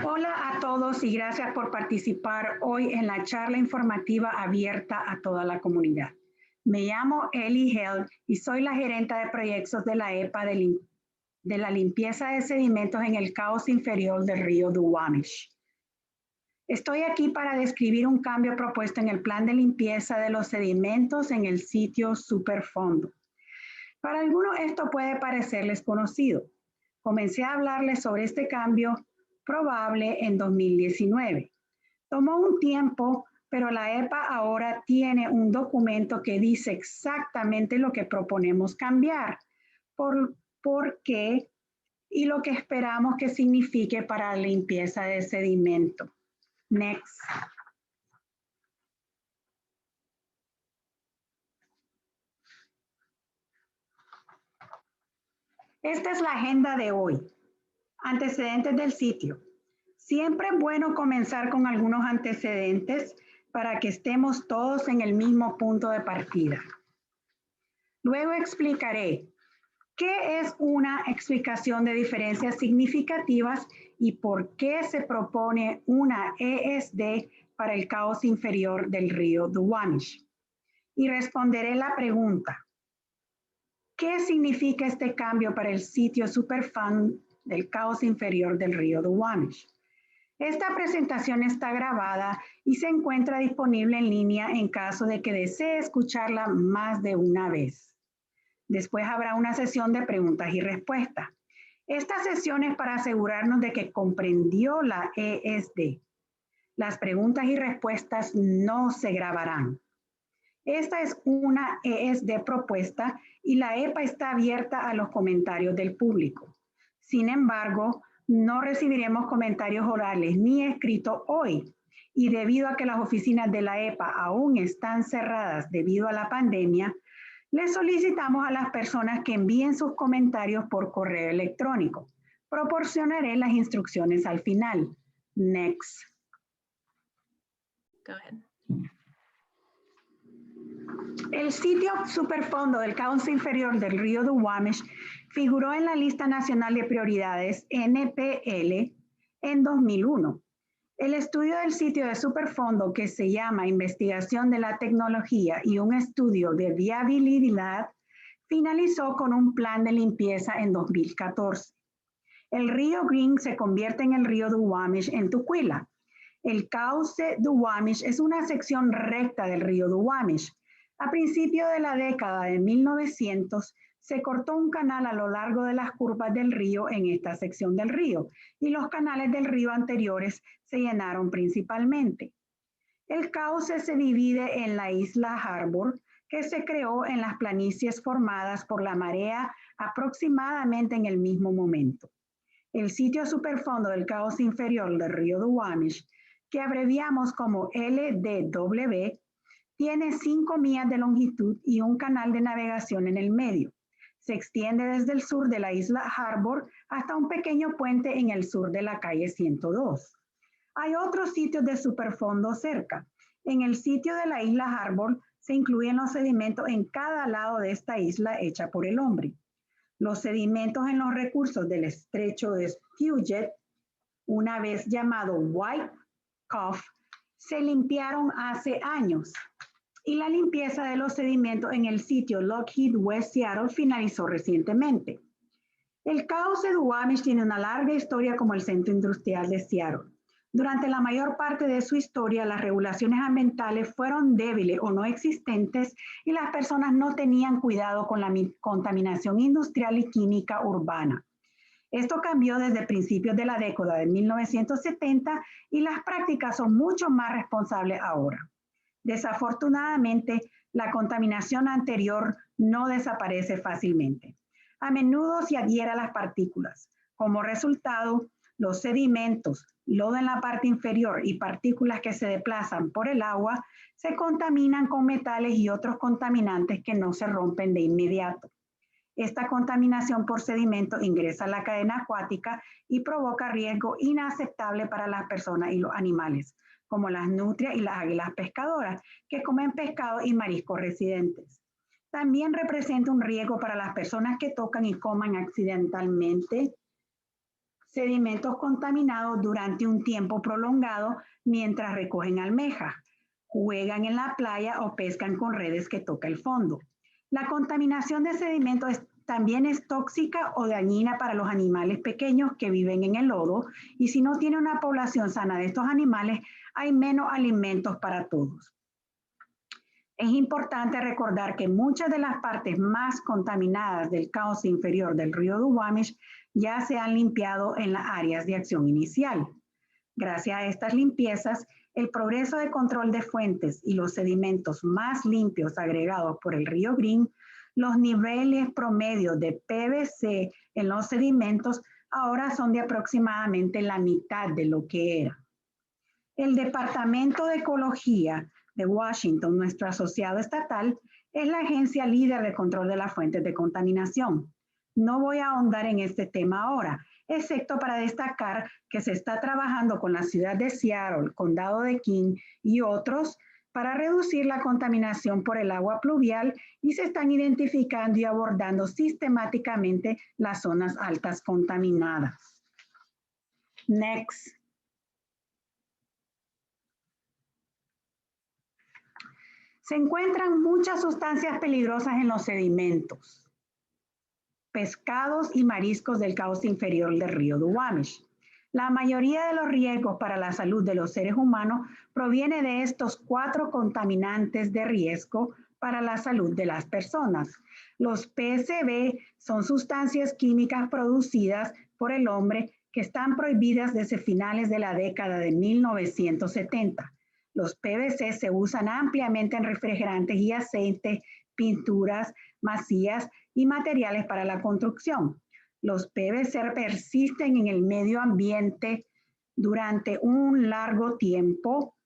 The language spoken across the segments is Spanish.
Hola a todos y gracias por participar hoy en la charla informativa abierta a toda la comunidad. Me llamo Ellie Held y soy la gerente de proyectos de la EPA de la limpieza de sedimentos en el cauce inferior del río Duwamish. Estoy aquí para describir un cambio propuesto en el plan de limpieza de los sedimentos en el sitio Superfondo. Para algunos esto puede parecerles conocido. Comencé a hablarles sobre este cambio probable en 2019. Tomó un tiempo, pero la EPA ahora tiene un documento que dice exactamente lo que proponemos cambiar, por qué y lo que esperamos que signifique para la limpieza de sedimento. Next. Esta es la agenda de hoy. Antecedentes del sitio. Siempre es bueno comenzar con algunos antecedentes para que estemos todos en el mismo punto de partida. Luego explicaré qué es una explicación de diferencias significativas y por qué se propone una ESD para el cauce inferior del río Duwamish. Y responderé la pregunta: ¿qué significa este cambio para el sitio Superfund del cauce inferior del río Duwamish? Esta presentación está grabada y se encuentra disponible en línea en caso de que desee escucharla más de una vez. Después habrá una sesión de preguntas y respuestas. Esta sesión es para asegurarnos de que comprendió la ESD. Las preguntas y respuestas no se grabarán. Esta es una ESD propuesta y la EPA está abierta a los comentarios del público. Sin embargo, no recibiremos comentarios orales ni escritos hoy, y debido a que las oficinas de la EPA aún están cerradas debido a la pandemia, les solicitamos a las personas que envíen sus comentarios por correo electrónico. Proporcionaré las instrucciones al final. Next. Go ahead. El sitio Superfondo del cauce inferior del río Duwamish figuró en la Lista Nacional de Prioridades NPL en 2001. El estudio del sitio de Superfondo, que se llama Investigación de la Tecnología y un estudio de viabilidad, finalizó con un plan de limpieza en 2014. El río Green se convierte en el río Duwamish en Tukwila. El cauce Duwamish es una sección recta del río Duwamish. A principios de la década de 1900, se cortó un canal a lo largo de las curvas del río en esta sección del río y los canales del río anteriores se llenaron principalmente. El cauce se divide en la isla Harbor, que se creó en las planicies formadas por la marea aproximadamente en el mismo momento. El sitio Superfondo del cauce inferior del río Duwamish, que abreviamos como LDW, tiene 5 millas de longitud y un canal de navegación en el medio. Se extiende desde el sur de la isla Harbor hasta un pequeño puente en el sur de la calle 102. Hay otros sitios de Superfondo cerca. En el sitio de la isla Harbor se incluyen los sedimentos en cada lado de esta isla hecha por el hombre. Los sedimentos en los recursos del estrecho de Puget, una vez llamado White Cove, se limpiaron hace años. Y la limpieza de los sedimentos en el sitio Lockheed West Seattle finalizó recientemente. El cauce Duwamish tiene una larga historia como el centro industrial de Seattle. Durante la mayor parte de su historia, las regulaciones ambientales fueron débiles o no existentes y las personas no tenían cuidado con la contaminación industrial y química urbana. Esto cambió desde principios de la década de 1970 y las prácticas son mucho más responsables ahora. Desafortunadamente, la contaminación anterior no desaparece fácilmente. A menudo se adhiere a las partículas. Como resultado, los sedimentos, lodo en la parte inferior y partículas que se desplazan por el agua se contaminan con metales y otros contaminantes que no se rompen de inmediato. Esta contaminación por sedimento ingresa a la cadena acuática y provoca riesgo inaceptable para las personas y los animales, como las nutrias y las águilas pescadoras, que comen pescado y mariscos residentes. También representa un riesgo para las personas que tocan y coman accidentalmente sedimentos contaminados durante un tiempo prolongado mientras recogen almejas, juegan en la playa o pescan con redes que toca el fondo. La contaminación de sedimentos también es tóxica o dañina para los animales pequeños que viven en el lodo, y si no tiene una población sana de estos animales, hay menos alimentos para todos. Es importante recordar que muchas de las partes más contaminadas del cauce inferior del río Duwamish ya se han limpiado en las áreas de acción inicial. Gracias a estas limpiezas, el progreso de control de fuentes y los sedimentos más limpios agregados por el río Green, los niveles promedios de PVC en los sedimentos ahora son de aproximadamente la mitad de lo que era. El Departamento de Ecología de Washington, nuestro asociado estatal, es la agencia líder de control de las fuentes de contaminación. No voy a ahondar en este tema ahora, excepto para destacar que se está trabajando con la ciudad de Seattle, el condado de King y otros para reducir la contaminación por el agua pluvial, y se están identificando y abordando sistemáticamente las zonas altas contaminadas. Next. Se encuentran muchas sustancias peligrosas en los sedimentos, pescados y mariscos del cauce inferior del río Duwamish. La mayoría de los riesgos para la salud de los seres humanos proviene de estos 4 contaminantes de riesgo para la salud de las personas. Los PCB son sustancias químicas producidas por el hombre que están prohibidas desde finales de la década de 1970. Los PVC se usan ampliamente en refrigerantes y aceites, pinturas, masías y materiales para la construcción. Los PVC persisten en el medio ambiente durante un largo tiempo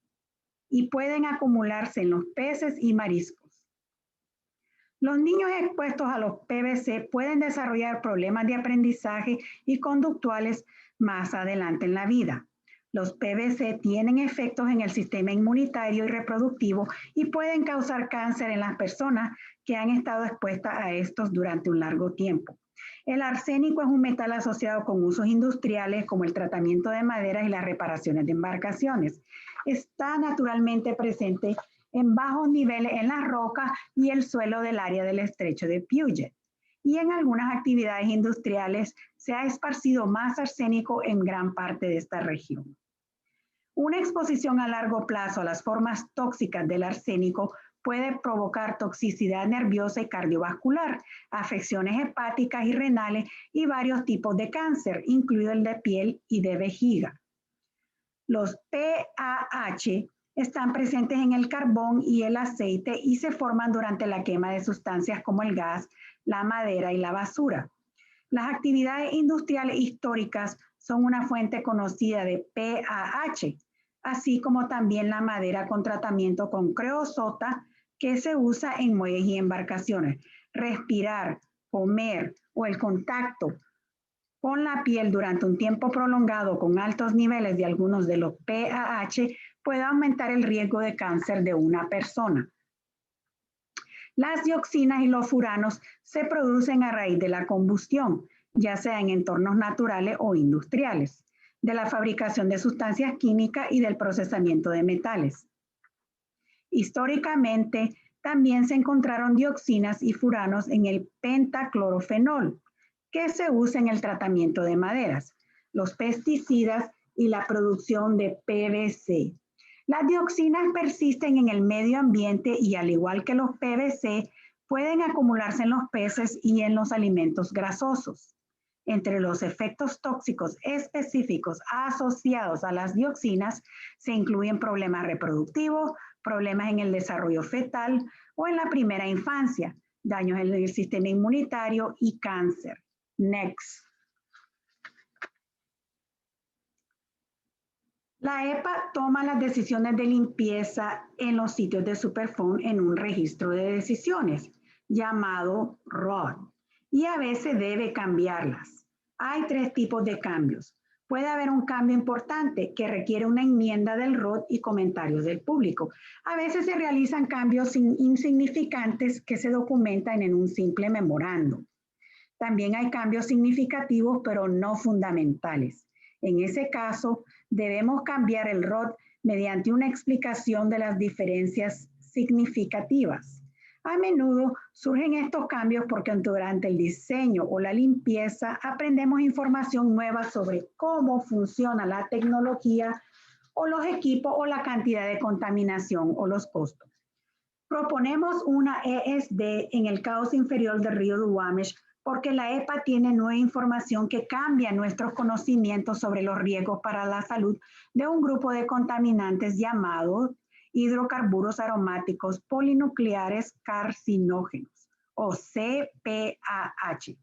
y pueden acumularse en los peces y mariscos. Los niños expuestos a los PVC pueden desarrollar problemas de aprendizaje y conductuales más adelante en la vida. Los PVC tienen efectos en el sistema inmunitario y reproductivo y pueden causar cáncer en las personas que han estado expuestas a estos durante un largo tiempo. El arsénico es un metal asociado con usos industriales como el tratamiento de maderas y las reparaciones de embarcaciones. Está naturalmente presente en bajos niveles en las rocas y el suelo del área del estrecho de Puget. Y en algunas actividades industriales se ha esparcido más arsénico en gran parte de esta región. Una exposición a largo plazo a las formas tóxicas del arsénico puede provocar toxicidad nerviosa y cardiovascular, afecciones hepáticas y renales y varios tipos de cáncer, incluido el de piel y de vejiga. Los PAH están presentes en el carbón y el aceite y se forman durante la quema de sustancias como el gas, la madera y la basura. Las actividades industriales históricas son una fuente conocida de PAH, así como también la madera con tratamiento con creosota que se usa en muelles y embarcaciones. Respirar, comer o el contacto con la piel durante un tiempo prolongado con altos niveles de algunos de los PAH puede aumentar el riesgo de cáncer de una persona. Las dioxinas y los furanos se producen a raíz de la combustión, ya sea en entornos naturales o industriales, de la fabricación de sustancias químicas y del procesamiento de metales. Históricamente, también se encontraron dioxinas y furanos en el pentaclorofenol, que se usa en el tratamiento de maderas, los pesticidas y la producción de PVC. Las dioxinas persisten en el medio ambiente y, al igual que los PVC, pueden acumularse en los peces y en los alimentos grasosos. Entre los efectos tóxicos específicos asociados a las dioxinas se incluyen problemas reproductivos, problemas en el desarrollo fetal o en la primera infancia, daños en el sistema inmunitario y cáncer. Next. La EPA toma las decisiones de limpieza en los sitios de Superfund en un registro de decisiones llamado ROD, y a veces debe cambiarlas. Hay 3 tipos de cambios. Puede haber un cambio importante que requiere una enmienda del ROD y comentarios del público. A veces se realizan cambios insignificantes que se documentan en un simple memorando. También hay cambios significativos, pero no fundamentales. En ese caso, debemos cambiar el ROD mediante una explicación de las diferencias significativas. A menudo surgen estos cambios porque durante el diseño o la limpieza aprendemos información nueva sobre cómo funciona la tecnología o los equipos o la cantidad de contaminación o los costos. Proponemos una ESD en el cauce inferior del río Duwamish porque la EPA tiene nueva información que cambia nuestros conocimientos sobre los riesgos para la salud de un grupo de contaminantes llamados hidrocarburos aromáticos polinucleares carcinógenos, o CPAH.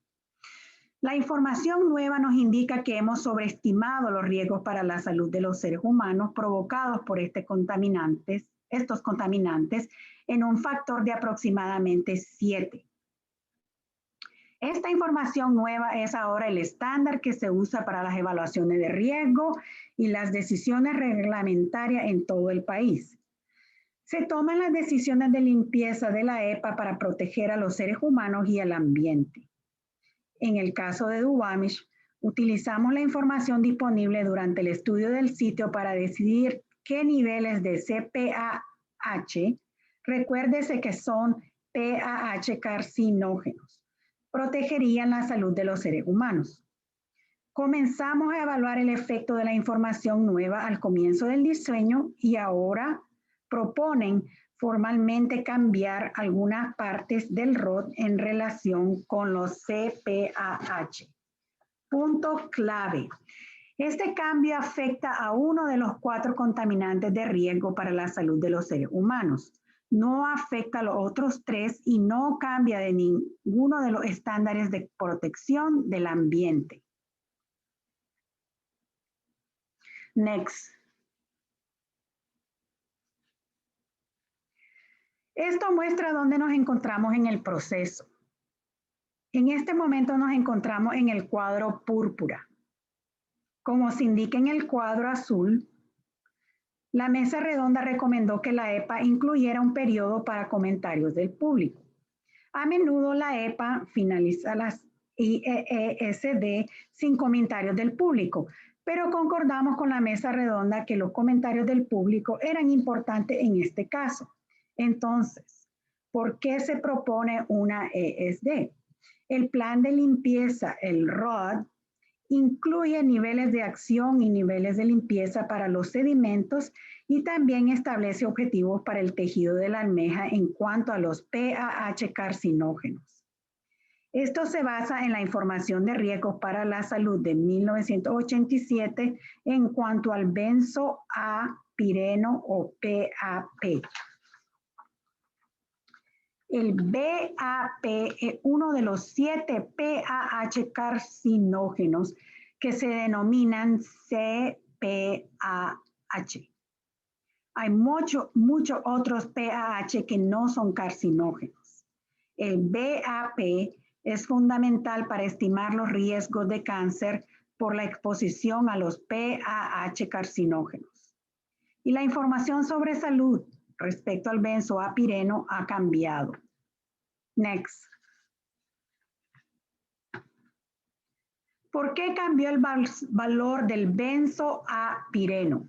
La información nueva nos indica que hemos sobreestimado los riesgos para la salud de los seres humanos provocados por estos contaminantes en un factor de aproximadamente 7. Esta información nueva es ahora el estándar que se usa para las evaluaciones de riesgo y las decisiones reglamentarias en todo el país. Se toman las decisiones de limpieza de la EPA para proteger a los seres humanos y al ambiente. En el caso de Duwamish, utilizamos la información disponible durante el estudio del sitio para decidir qué niveles de CPAH, recuérdese que son PAH carcinógenos, protegerían la salud de los seres humanos. Comenzamos a evaluar el efecto de la información nueva al comienzo del diseño y ahora proponen formalmente cambiar algunas partes del ROD en relación con los CPAH. Punto clave. Este cambio afecta a uno de los 4 contaminantes de riesgo para la salud de los seres humanos. No afecta a los otros 3 y no cambia de ninguno de los estándares de protección del ambiente. Next. Esto muestra dónde nos encontramos en el proceso. En este momento nos encontramos en el cuadro púrpura. Como se indica en el cuadro azul, la mesa redonda recomendó que la EPA incluyera un periodo para comentarios del público. A menudo la EPA finaliza las IESD sin comentarios del público, pero concordamos con la mesa redonda que los comentarios del público eran importantes en este caso. Entonces, ¿por qué se propone una ESD? El plan de limpieza, el ROD, incluye niveles de acción y niveles de limpieza para los sedimentos y también establece objetivos para el tejido de la almeja en cuanto a los PAH carcinógenos. Esto se basa en la información de riesgos para la salud de 1987 en cuanto al benzoapireno o PAP. El BAP es uno de los 7 PAH carcinógenos que se denominan CPAH. Hay muchos otros PAH que no son carcinógenos. El BAP es fundamental para estimar los riesgos de cáncer por la exposición a los PAH carcinógenos. Y la información sobre salud respecto al benzoapireno ha cambiado. Next. ¿Por qué cambió el valor del benzoapireno?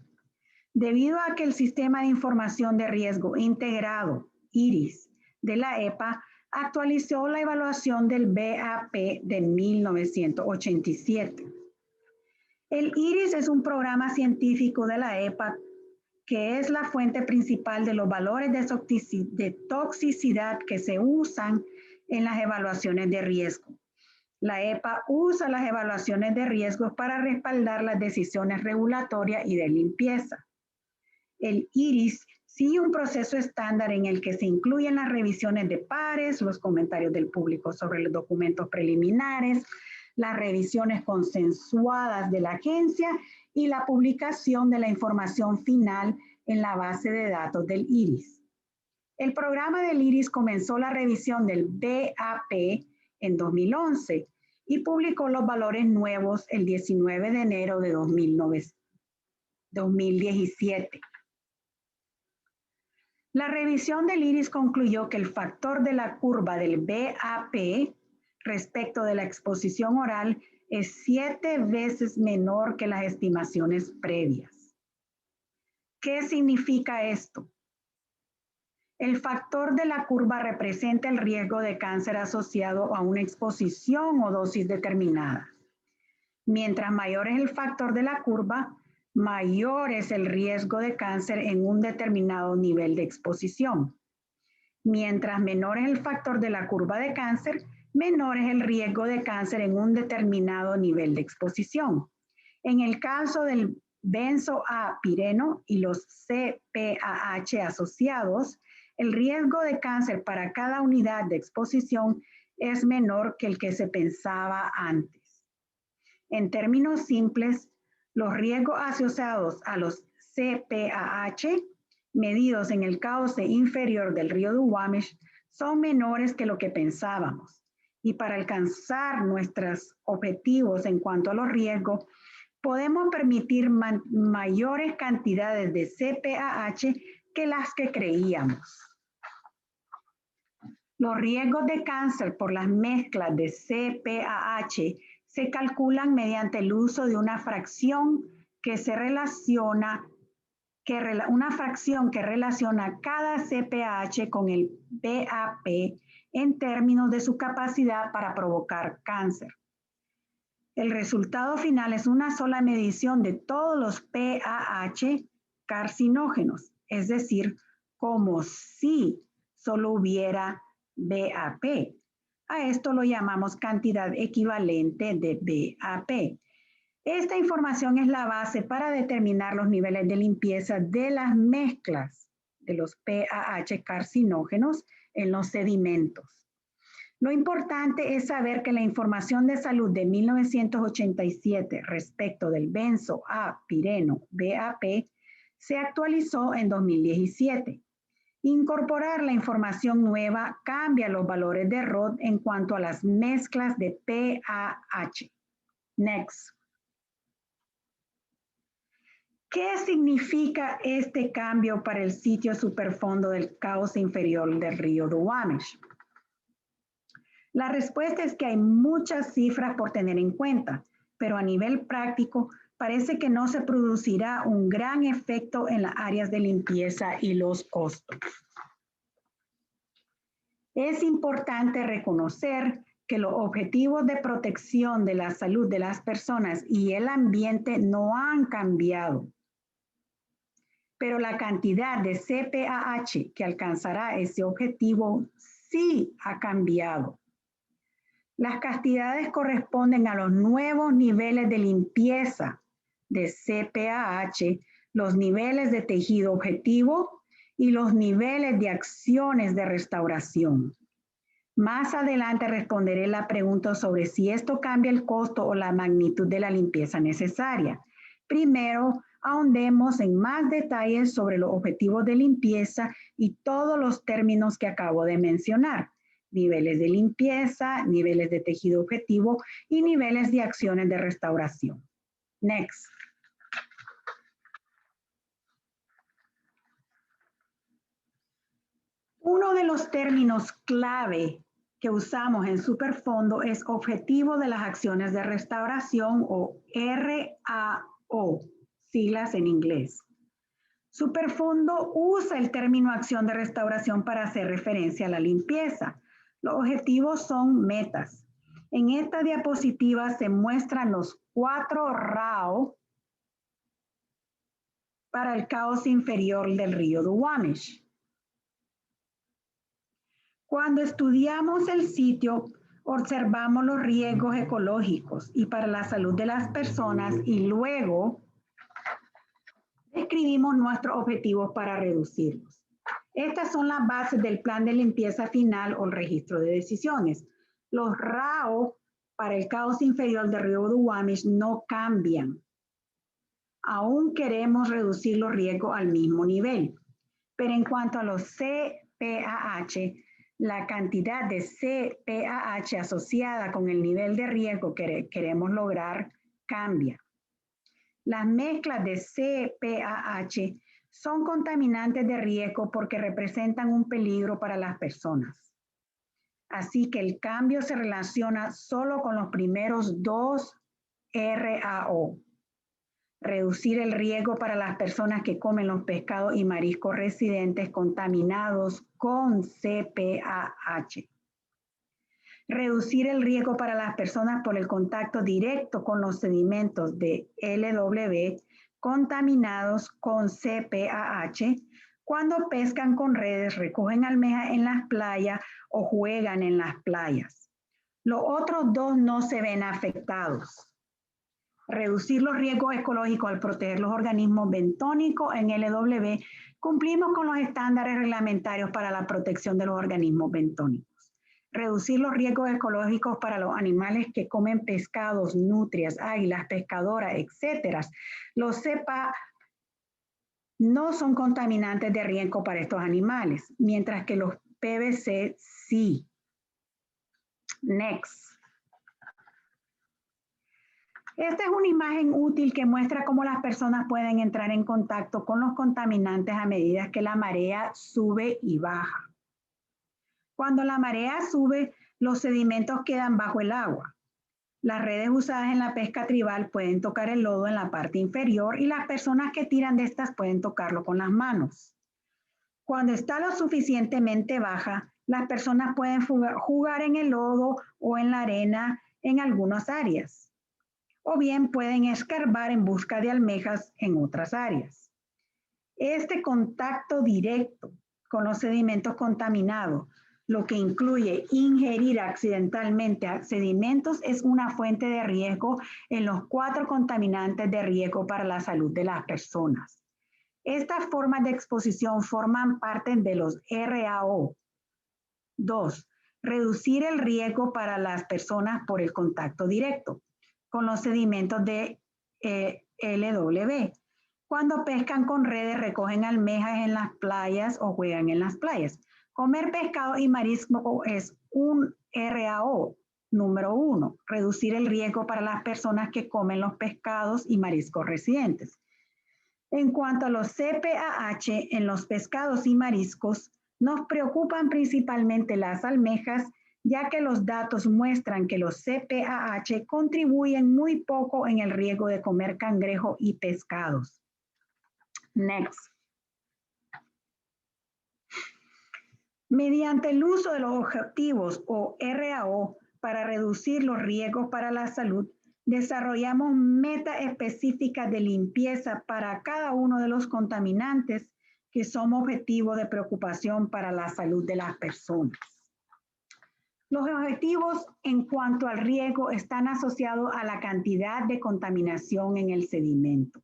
Debido a que el Sistema de Información de Riesgo Integrado, IRIS, de la EPA, actualizó la evaluación del BAP de 1987. El IRIS es un programa científico de la EPA que es la fuente principal de los valores de toxicidad que se usan en las evaluaciones de riesgo. La EPA usa las evaluaciones de riesgos para respaldar las decisiones regulatorias y de limpieza. El IRIS sigue un proceso estándar en el que se incluyen las revisiones de pares, los comentarios del público sobre los documentos preliminares, las revisiones consensuadas de la agencia y la publicación de la información final en la base de datos del IRIS. El programa del IRIS comenzó la revisión del BAP en 2011 y publicó los valores nuevos el 19 de enero de 2017. La revisión del IRIS concluyó que el factor de la curva del BAP respecto de la exposición oral es 7 veces menor que las estimaciones previas. ¿Qué significa esto? El factor de la curva representa el riesgo de cáncer asociado a una exposición o dosis determinada. Mientras mayor es el factor de la curva, mayor es el riesgo de cáncer en un determinado nivel de exposición. Mientras menor es el factor de la curva de cáncer, menor es el riesgo de cáncer en un determinado nivel de exposición. En el caso del benzoapireno y los CPAH asociados, el riesgo de cáncer para cada unidad de exposición es menor que el que se pensaba antes. En términos simples, los riesgos asociados a los CPAH medidos en el cauce inferior del río Duwamish son menores que lo que pensábamos. Y para alcanzar nuestros objetivos en cuanto a los riesgos, podemos permitir mayores cantidades de CPAH que las que creíamos. Los riesgos de cáncer por las mezclas de CPAH se calculan mediante el uso de una fracción que relaciona cada CPAH con el BAP en términos de su capacidad para provocar cáncer. El resultado final es una sola medición de todos los PAH carcinógenos, es decir, como si solo hubiera BAP. A esto lo llamamos cantidad equivalente de BAP. Esta información es la base para determinar los niveles de limpieza de las mezclas de los PAH carcinógenos en los sedimentos. Lo importante es saber que la información de salud de 1987 respecto del benzoapireno BAP se actualizó en 2017. Incorporar la información nueva cambia los valores de ROD en cuanto a las mezclas de PAH. Next. ¿Qué significa este cambio para el sitio superfondo del cauce inferior del río Duwamish? La respuesta es que hay muchas cifras por tener en cuenta, pero a nivel práctico parece que no se producirá un gran efecto en las áreas de limpieza y los costos. Es importante reconocer que los objetivos de protección de la salud de las personas y el ambiente no han cambiado, pero la cantidad de CPAH que alcanzará ese objetivo sí ha cambiado. Las cantidades corresponden a los nuevos niveles de limpieza de CPAH, los niveles de tejido objetivo y los niveles de acciones de restauración. Más adelante responderé la pregunta sobre si esto cambia el costo o la magnitud de la limpieza necesaria. Primero, ahondemos en más detalles sobre los objetivos de limpieza y todos los términos que acabo de mencionar. Niveles de limpieza, niveles de tejido objetivo y niveles de acciones de restauración. Next. Uno de los términos clave que usamos en Superfondo es objetivo de las acciones de restauración o RAO, siglas en inglés. Superfondo usa el término acción de restauración para hacer referencia a la limpieza. Los objetivos son metas. En esta diapositiva se muestran los 4 RAO para el cauce inferior del río Duwamish. Cuando estudiamos el sitio, observamos los riesgos ecológicos y para la salud de las personas y luego describimos nuestros objetivos para reducirlos. Estas son las bases del plan de limpieza final o el registro de decisiones. Los RAO para el cauce inferior del río Duwamish no cambian. Aún queremos reducir los riesgos al mismo nivel. Pero en cuanto a los CPAH, la cantidad de CPAH asociada con el nivel de riesgo que queremos lograr cambia. Las mezclas de CPAH son contaminantes de riesgo porque representan un peligro para las personas. Así que el cambio se relaciona solo con los primeros dos RAO. Reducir el riesgo para las personas que comen los pescados y mariscos residentes contaminados con CPAH. Reducir el riesgo para las personas por el contacto directo con los sedimentos de LW contaminados con CPAH cuando pescan con redes, recogen almejas en las playas o juegan en las playas. Los otros dos no se ven afectados. Reducir los riesgos ecológicos al proteger los organismos bentónicos en LW, cumplimos con los estándares reglamentarios para la protección de los organismos bentónicos. Reducir los riesgos ecológicos para los animales que comen pescados, nutrias, águilas, pescadoras, etc. Los CPA no son contaminantes de riesgo para estos animales, mientras que los PVC sí. Next. Esta es una imagen útil que muestra cómo las personas pueden entrar en contacto con los contaminantes a medida que la marea sube y baja. Cuando la marea sube, los sedimentos quedan bajo el agua. Las redes usadas en la pesca tribal pueden tocar el lodo en la parte inferior y las personas que tiran de estas pueden tocarlo con las manos. Cuando está lo suficientemente baja, las personas pueden jugar en el lodo o en la arena en algunas áreas. O bien pueden escarbar en busca de almejas en otras áreas. Este contacto directo con los sedimentos contaminados, lo que incluye ingerir accidentalmente sedimentos, es una fuente de riesgo en los 4 contaminantes de riesgo para la salud de las personas. Estas formas de exposición forman parte de los RAO. 2. Reducir el riesgo para las personas por el contacto directo con los sedimentos de LW. Cuando pescan con redes, recogen almejas en las playas o juegan en las playas. Comer pescado y marisco es un RAO número 1. Reducir el riesgo para las personas que comen los pescados y mariscos residentes. En cuanto a los CPAH en los pescados y mariscos, nos preocupan principalmente las almejas, ya que los datos muestran que los CPAH contribuyen muy poco en el riesgo de comer cangrejo y pescados. Next. Mediante el uso de los objetivos o RAO para reducir los riesgos para la salud, desarrollamos metas específicas de limpieza para cada uno de los contaminantes que son objetivos de preocupación para la salud de las personas. Los objetivos en cuanto al riesgo están asociados a la cantidad de contaminación en el sedimento.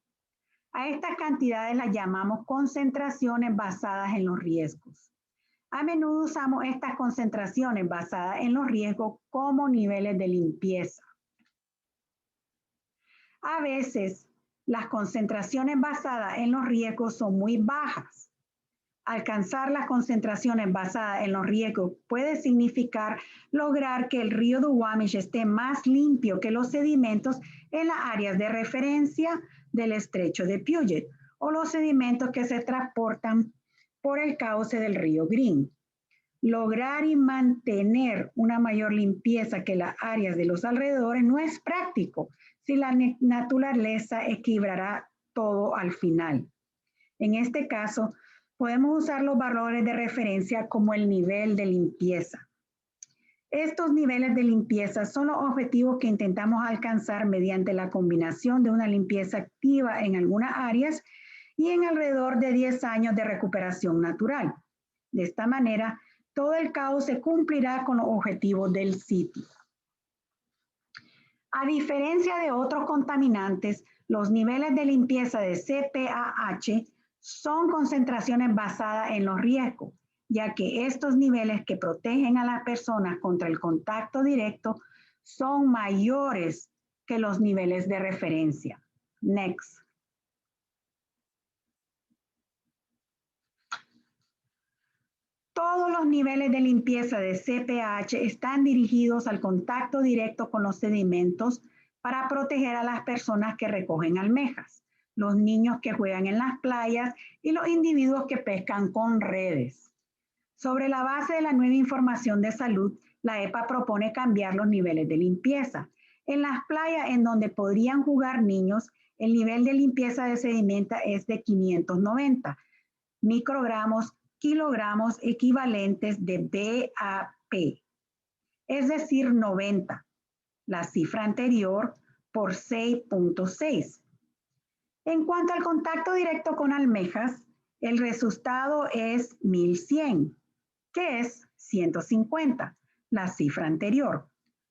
A estas cantidades las llamamos concentraciones basadas en los riesgos. A menudo usamos estas concentraciones basadas en los riesgos como niveles de limpieza. A veces, las concentraciones basadas en los riesgos son muy bajas. Alcanzar las concentraciones basadas en los riesgos puede significar lograr que el río Duwamish esté más limpio que los sedimentos en las áreas de referencia del estrecho de Puget o los sedimentos que se transportan por el cauce del río Green. Lograr y mantener una mayor limpieza que las áreas de los alrededores no es práctico si la naturaleza equilibrará todo al final. En este caso, podemos usar los valores de referencia como el nivel de limpieza. Estos niveles de limpieza son los objetivos que intentamos alcanzar mediante la combinación de una limpieza activa en algunas áreas y en alrededor de 10 años de recuperación natural. De esta manera, todo el cauce cumplirá con los objetivos del sitio. A diferencia de otros contaminantes, los niveles de limpieza de CPAH son concentraciones basadas en los riesgos, ya que estos niveles que protegen a las personas contra el contacto directo son mayores que los niveles de referencia. Next. Todos los niveles de limpieza de CPAH están dirigidos al contacto directo con los sedimentos para proteger a las personas que recogen almejas, los niños que juegan en las playas y los individuos que pescan con redes. Sobre la base de la nueva información de salud, La EPA propone cambiar los niveles de limpieza. En las playas en donde podrían jugar niños, el nivel de limpieza de sedimento es de 590 microgramos, kilogramos equivalentes de BAP, es decir, 90, la cifra anterior por 6.6. En cuanto al contacto directo con almejas, el resultado es 1100, que es 150, la cifra anterior,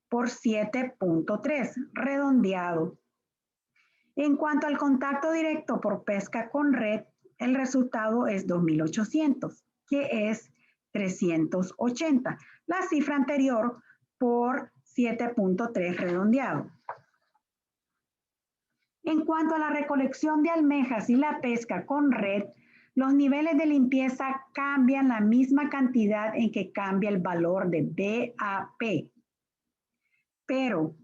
por 7.3, redondeado. En cuanto al contacto directo por pesca con red, el resultado es 2800, que es 380, la cifra anterior por 7.3 redondeado. En cuanto a la recolección de almejas y la pesca con red, los niveles de limpieza cambian la misma cantidad en que cambia el valor de BAP. Pero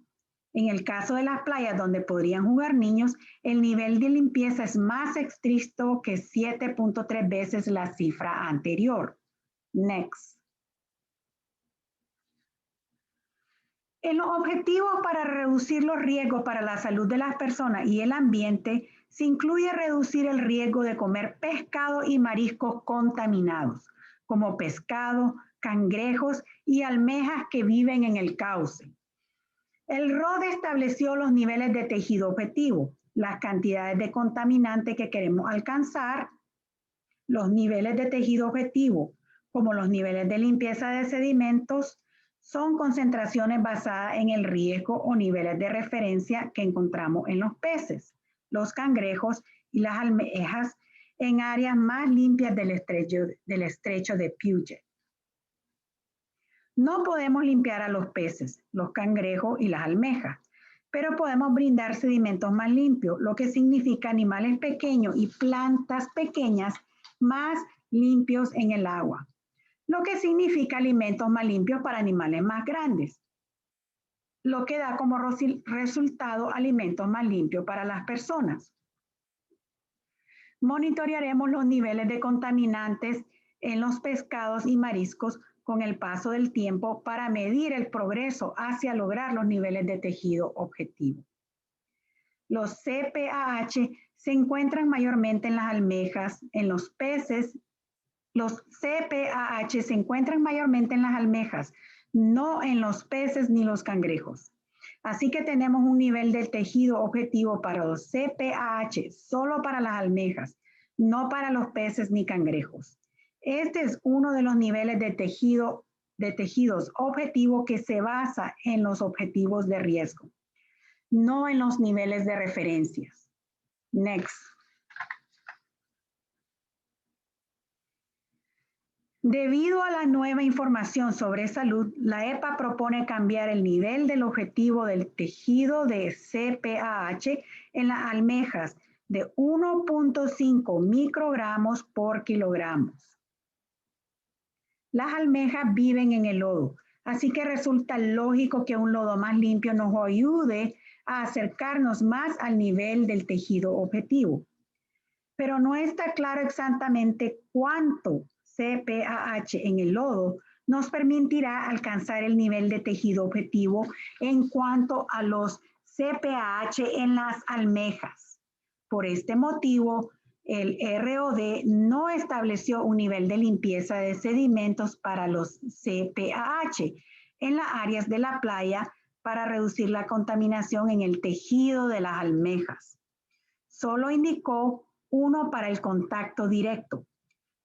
en el caso de las playas donde podrían jugar niños, el nivel de limpieza es más estricto que 7.3 veces la cifra anterior. Next. En los objetivos para reducir los riesgos para la salud de las personas y el ambiente, se incluye reducir el riesgo de comer pescado y mariscos contaminados, como pescado, cangrejos y almejas que viven en el cauce. El ROD estableció los niveles de tejido objetivo, las cantidades de contaminante que queremos alcanzar, los niveles de tejido objetivo, como los niveles de limpieza de sedimentos, son concentraciones basadas en el riesgo o niveles de referencia que encontramos en los peces, los cangrejos y las almejas en áreas más limpias del estrecho de Puget. No podemos limpiar a los peces, los cangrejos y las almejas, pero podemos brindar sedimentos más limpios, lo que significa animales pequeños y plantas pequeñas más limpios en el agua, lo que significa alimentos más limpios para animales más grandes, lo que da como resultado alimentos más limpios para las personas. Monitorearemos los niveles de contaminantes en los pescados y mariscos con el paso del tiempo para medir el progreso hacia lograr los niveles de tejido objetivo. Los CPAH se encuentran mayormente en las almejas, en los peces. Los CPAH se encuentran mayormente en las almejas, no en los peces ni los cangrejos. Así que tenemos un nivel de tejido objetivo para los CPAH solo para las almejas, no para los peces ni cangrejos. Este es uno de los niveles de tejidos objetivos que se basa en los objetivos de riesgo, no en los niveles de referencias. Next. Debido a la nueva información sobre salud, la EPA propone cambiar el nivel del objetivo del tejido de CPAH en las almejas de 1.5 microgramos por kilogramos. Las almejas viven en el lodo, así que resulta lógico que un lodo más limpio nos ayude a acercarnos más al nivel del tejido objetivo. Pero no está claro exactamente cuánto CPAH en el lodo nos permitirá alcanzar el nivel de tejido objetivo en cuanto a los CPAH en las almejas. Por este motivo, el ROD no estableció un nivel de limpieza de sedimentos para los CPAH en las áreas de la playa para reducir la contaminación en el tejido de las almejas. Solo indicó uno para el contacto directo.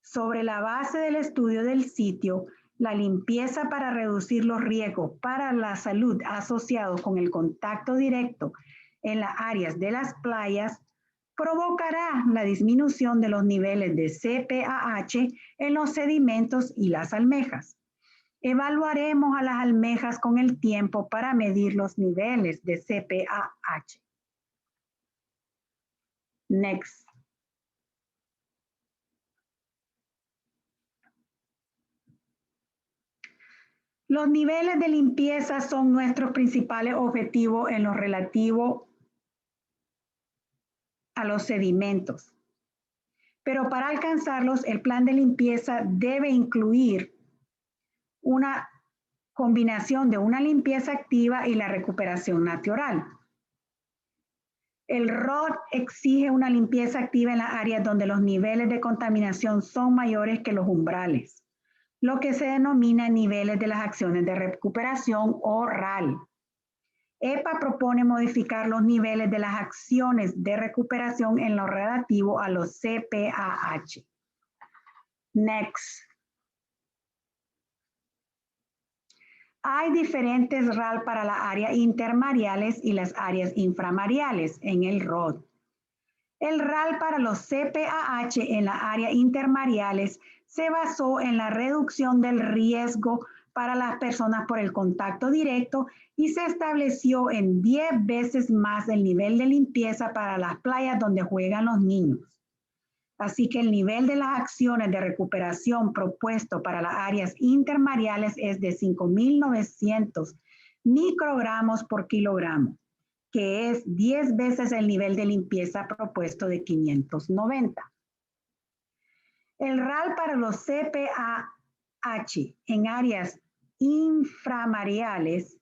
Sobre la base del estudio del sitio, la limpieza para reducir los riesgos para la salud asociados con el contacto directo en las áreas de las playas provocará la disminución de los niveles de CPAH en los sedimentos y las almejas. Evaluaremos a las almejas con el tiempo para medir los niveles de CPAH. Next. Los niveles de limpieza son nuestros principales objetivos en lo relativo a los sedimentos. Pero para alcanzarlos, el plan de limpieza debe incluir una combinación de una limpieza activa y la recuperación natural. El ROD exige una limpieza activa en las áreas donde los niveles de contaminación son mayores que los umbrales, lo que se denomina niveles de las acciones de recuperación o RAL. EPA propone modificar los niveles de las acciones de recuperación en lo relativo a los CPAH. Next. Hay diferentes RAL para las áreas intermareales y las áreas inframareales en el ROD. El RAL para los CPAH en las áreas intermareales se basó en la reducción del riesgo para las personas por el contacto directo y se estableció en 10 veces más el nivel de limpieza para las playas donde juegan los niños. Así que el nivel de las acciones de recuperación propuesto para las áreas intermareales es de 5.900 microgramos por kilogramo, que es 10 veces el nivel de limpieza propuesto de 590. El RAL para los CPAH en áreas inframareales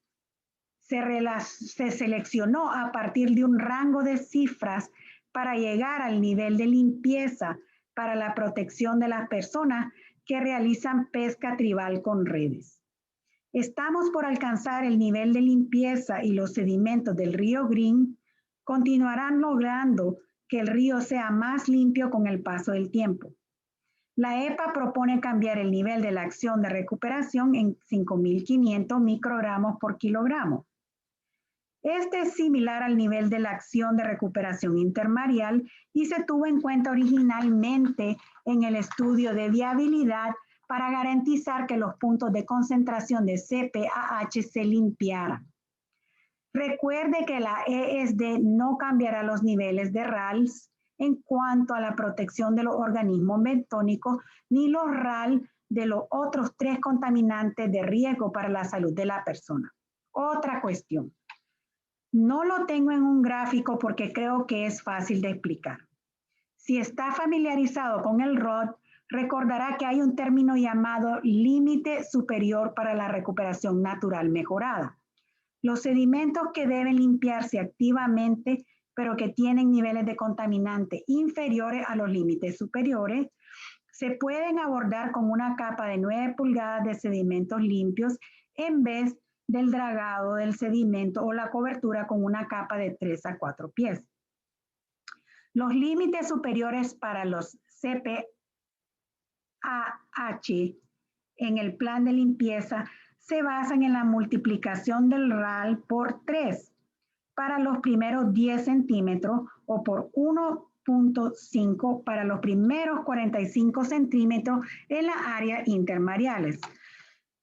se seleccionó a partir de un rango de cifras para llegar al nivel de limpieza para la protección de las personas que realizan pesca tribal con redes. Estamos por alcanzar el nivel de limpieza y los sedimentos del río Green continuarán logrando que el río sea más limpio con el paso del tiempo. La EPA propone cambiar el nivel de la acción de recuperación en 5.500 microgramos por kilogramo. Este es similar al nivel de la acción de recuperación intermareal y se tuvo en cuenta originalmente en el estudio de viabilidad para garantizar que los puntos de concentración de CPAH se limpiaran. Recuerde que la ESD no cambiará los niveles de RALs en cuanto a la protección de los organismos bentónicos ni los RAL de los otros 3 contaminantes de riesgo para la salud de la persona. Otra cuestión. No lo tengo en un gráfico porque creo que es fácil de explicar. Si está familiarizado con el ROD, recordará que hay un término llamado límite superior para la recuperación natural mejorada. Los sedimentos que deben limpiarse activamente, pero que tienen niveles de contaminante inferiores a los límites superiores, se pueden abordar con una capa de 9 pulgadas de sedimentos limpios en vez del dragado del sedimento o la cobertura con una capa de 3 a 4 pies. Los límites superiores para los CPAH en el plan de limpieza se basan en la multiplicación del RAL por 3 para los primeros 10 centímetros o por 1.5 para los primeros 45 centímetros en las áreas intermareales.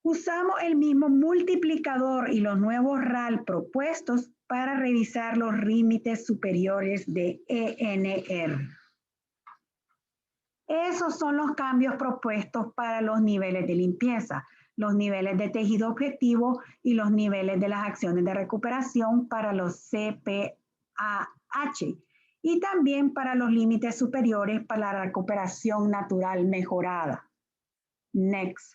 Usamos el mismo multiplicador y los nuevos RAL propuestos para revisar los límites superiores de ENR. Esos son los cambios propuestos para los niveles de limpieza, los niveles de tejido objetivo y los niveles de las acciones de recuperación para los CPAH y también para los límites superiores para la recuperación natural mejorada. Next.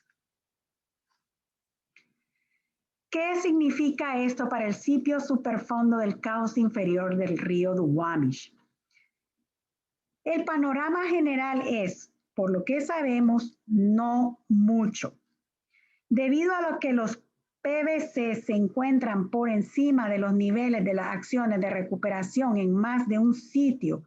¿Qué significa esto para el sitio superfondo del cauce inferior del río Duwamish? El panorama general es, por lo que sabemos, no mucho. Debido a lo que los PVC se encuentran por encima de los niveles de las acciones de recuperación en más de un sitio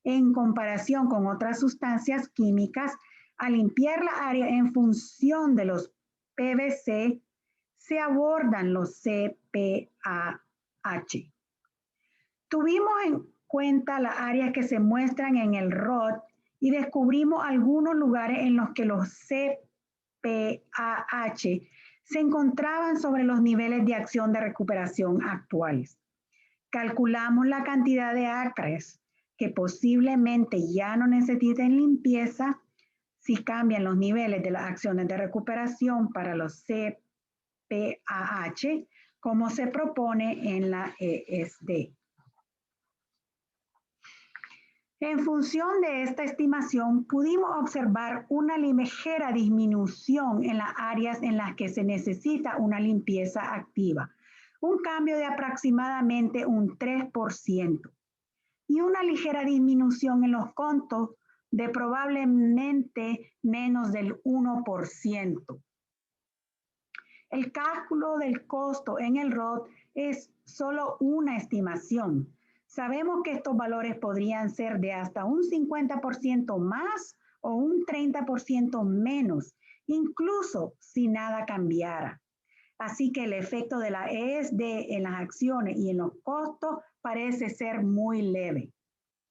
en comparación con otras sustancias químicas, al limpiar la área en función de los PVC, se abordan los CPAH. Tuvimos en cuenta las áreas que se muestran en el ROD y descubrimos algunos lugares en los que los CPAH se encontraban sobre los niveles de acción de recuperación actuales. Calculamos la cantidad de acres que posiblemente ya no necesiten limpieza si cambian los niveles de las acciones de recuperación para los CPAH, como se propone en la ESD. En función de esta estimación, pudimos observar una ligera disminución en las áreas en las que se necesita una limpieza activa, un cambio de aproximadamente un 3%, y una ligera disminución en los costos de probablemente menos del 1%. El cálculo del costo en el ROT es solo una estimación. Sabemos que estos valores podrían ser de hasta un 50% más o un 30% menos, incluso si nada cambiara. Así que el efecto de la ESD en las acciones y en los costos parece ser muy leve.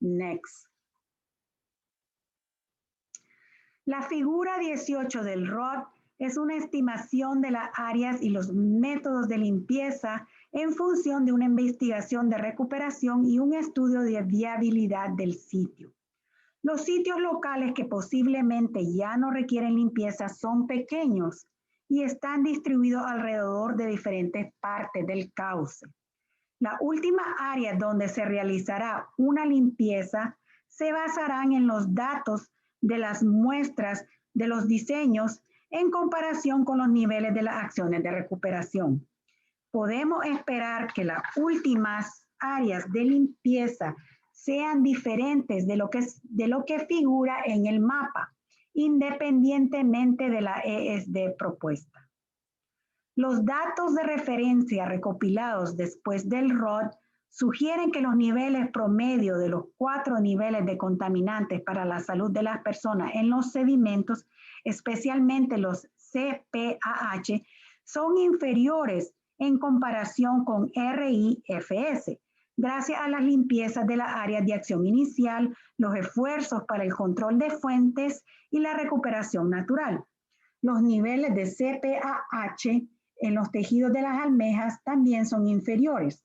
Next. La figura 18 del ROT es una estimación de las áreas y los métodos de limpieza en función de una investigación de recuperación y un estudio de viabilidad del sitio. Los sitios locales que posiblemente ya no requieren limpieza son pequeños y están distribuidos alrededor de diferentes partes del cauce. La última área donde se realizará una limpieza se basarán en los datos de las muestras de los diseños en comparación con los niveles de las acciones de recuperación. Podemos esperar que las últimas áreas de limpieza sean diferentes de lo que figura en el mapa, independientemente de la ESD propuesta. Los datos de referencia recopilados después del ROT sugieren que los niveles promedio de los 4 niveles de contaminantes para la salud de las personas en los sedimentos, especialmente los CPAH, son inferiores en comparación con RIFS, gracias a las limpiezas de las áreas de acción inicial, los esfuerzos para el control de fuentes y la recuperación natural. Los niveles de CPAH en los tejidos de las almejas también son inferiores.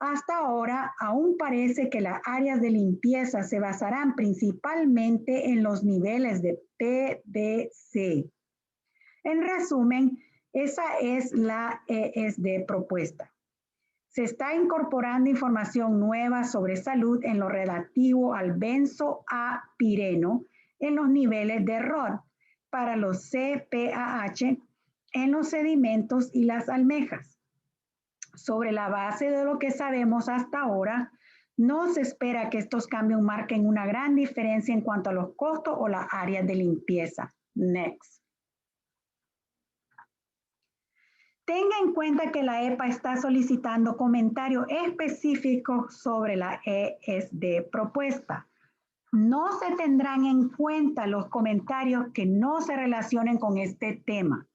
Hasta ahora, aún parece que las áreas de limpieza se basarán principalmente en los niveles de PBC. En resumen, esa es la ESD propuesta. Se está incorporando información nueva sobre salud en lo relativo al benzoapireno en los niveles de ROT para los CPAH en los sedimentos y las almejas. Sobre la base de lo que sabemos hasta ahora, no se espera que estos cambios marquen una gran diferencia en cuanto a los costos o las áreas de limpieza. Next. Tenga en cuenta que la EPA está solicitando comentarios específicos sobre la ESD propuesta. No se tendrán en cuenta los comentarios que no se relacionen con este tema.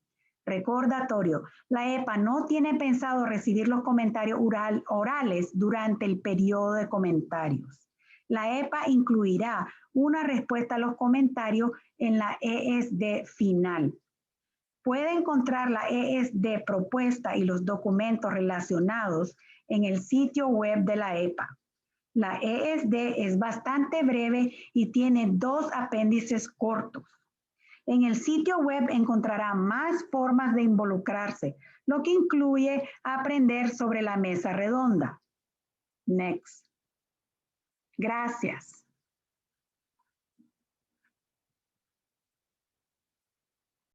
Recordatorio, la EPA no tiene pensado recibir los comentarios orales durante el periodo de comentarios. La EPA incluirá una respuesta a los comentarios en la ESD final. Puede encontrar la ESD propuesta y los documentos relacionados en el sitio web de la EPA. La ESD es bastante breve y tiene 2 apéndices cortos. En el sitio web encontrará más formas de involucrarse, lo que incluye aprender sobre la mesa redonda. Next. Gracias.